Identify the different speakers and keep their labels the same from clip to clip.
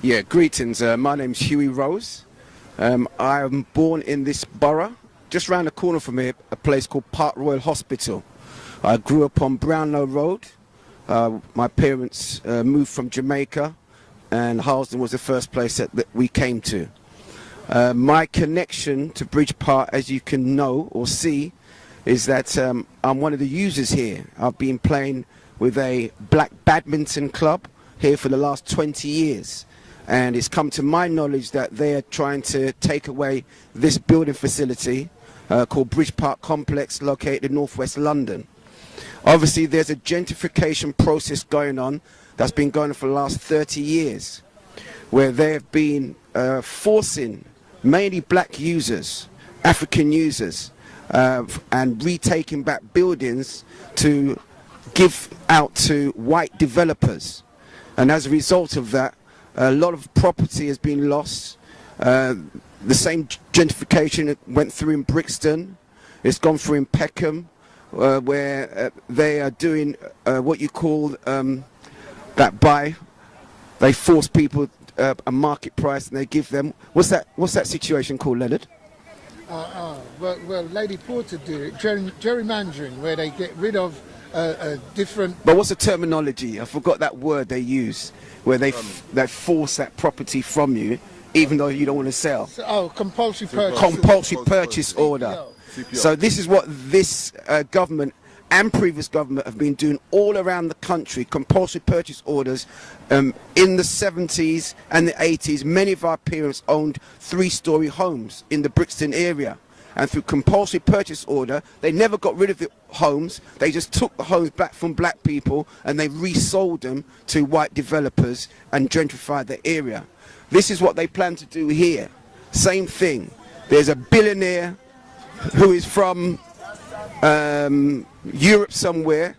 Speaker 1: Yeah, greetings. My name's Huey Rose. I'm born in this borough, just round the corner from here, a place called Park Royal Hospital. I grew up on Brownlow Road. My parents moved from Jamaica, and Harlesden was the first place that we came to. My connection to Bridge Park, as you can know or see, is that I'm one of the users here. I've been playing with a black badminton club here for the last 20 years. And it's come to my knowledge that they are trying to take away this building facility called Bridge Park Complex, located in northwest London. Obviously, there's a gentrification process going on that's been going on for the last 30 years, where they have been forcing mainly black users, African users, and retaking back buildings to give out to white developers. And as a result of that, a lot of property has been lost. The same gentrification went through in Brixton. It's gone through in Peckham, where they are doing what you call they force people a market price and they give them, what's that situation called, Leonard?
Speaker 2: Well, Lady Porter do it, gerrymandering, where they get rid of different...
Speaker 1: But what's the terminology? I forgot that word they use, where they force that property from you, even though you don't want to sell.
Speaker 2: Compulsory purchase.
Speaker 1: Compulsory purchase order.
Speaker 2: CPO.
Speaker 1: So this is what this government and previous government have been doing all around the country. Compulsory purchase orders. In the 70s and the 80s, many of our parents owned 3-story homes in the Brixton area. And through compulsory purchase order, they never got rid of the homes. They just took the homes back from black people and they resold them to white developers and gentrified the area. This is what they plan to do here. Same thing. There's a billionaire who is from Europe somewhere,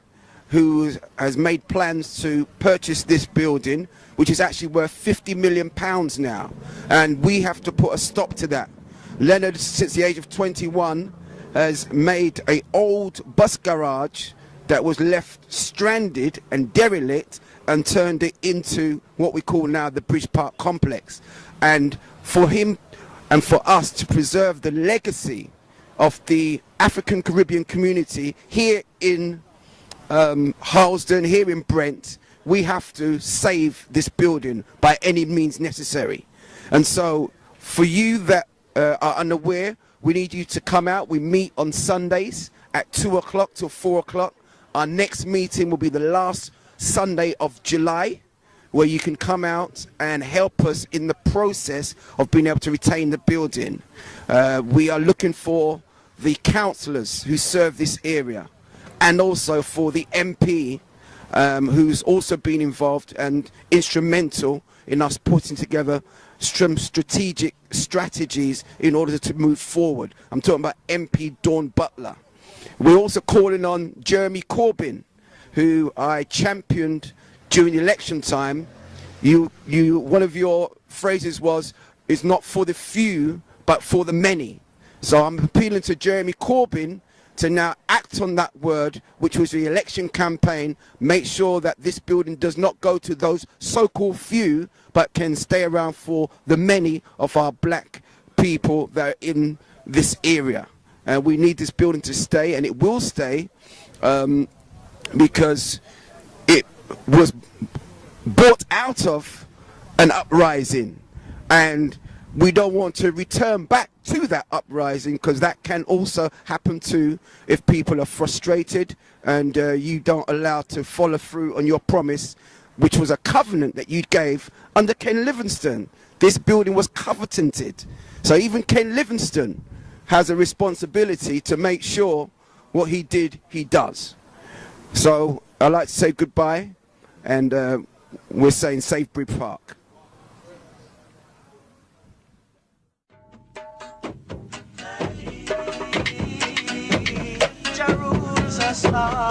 Speaker 1: who has made plans to purchase this building, which is actually worth £50 million now. And we have to put a stop to that. Leonard, since the age of 21, has made an old bus garage that was left stranded and derelict and turned it into what we call now the Bridge Park Complex. And for him and for us to preserve the legacy of the African Caribbean community here in Harlesden, here in Brent, we have to save this building by any means necessary. And so for you that are unaware, we need you to come out. We meet on Sundays at 2 o'clock till 4 o'clock. Our next meeting will be the last Sunday of July, where you can come out and help us in the process of being able to retain the building. We are looking for the councillors who serve this area, and also for the MP who's also been involved and instrumental in us putting together strategic strategies in order to move forward. I'm talking about MP Dawn Butler. We're also calling on Jeremy Corbyn, who I championed during the election time. One of your phrases was, "It's not for the few, but for the many." So I'm appealing to Jeremy Corbyn to now act on that word, which was the election campaign. Make sure that this building does not go to those so-called few, but can stay around for the many of our black people that are in this area. And we need this building to stay, and it will stay, because it was brought out of an uprising, and we don't want to return back to that uprising, because that can also happen too if people are frustrated and you don't allow to follow through on your promise, which was a covenant that you gave under Ken Livingstone. This building was covenanted. So even Ken Livingstone has a responsibility to make sure what he did, he does. So I'd like to say goodbye, and we're saying save Bridge Park.
Speaker 3: Jerusalem.